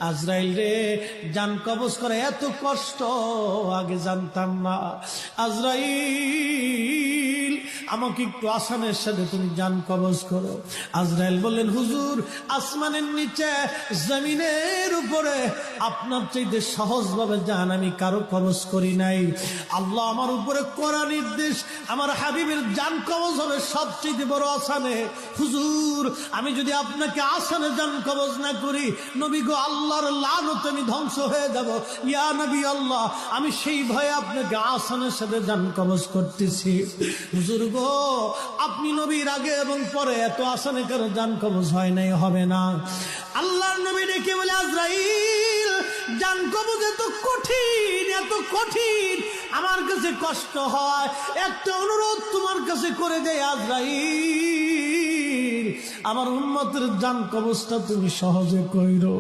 আজরাইল রে, জান কবজ করে এত কষ্ট আগে জানতাম না। আজরাইল, আমাকে একটু আসানের সাথে তুমি জান কবজ করো। আজরাইল বললেন, হুজুর, আসমানের নিচে জমিনের উপরে আপনার চাইতে সহজভাবে জান আমি কারো কবজ করি নাই। আল্লাহ আমার উপরে করা নির্দেশ, আমার হাবিবের জান কবজ হবে সবচেয়ে বড় আসানে। হুজুর, আমি যদি আপনাকে আসানে জান কবজ না করি, নবী গো, আল্লাহর লানতে আমি ধ্বংস হয়ে যাব। ইয়া নবী আল্লাহ, আমি সেই ভয়ে আপনাকে আসানের সাথে জান কবজ করতেছি। হুজুর গো, আপনি নবীর আগে এবং পরে এত আসানে কারো জান কবজ হয় নাই, হবে না। আল্লাহর নবী ডেকে বলে, আজরাইল, জান কবজ এত কঠিন, এত কঠিন, আমার কাছে কষ্ট হয়। একটা অনুরোধ তোমার কাছে করে দেয় আজরাইল, আমার উম্মতের জান কবজটা তুমি সহজে কইরো।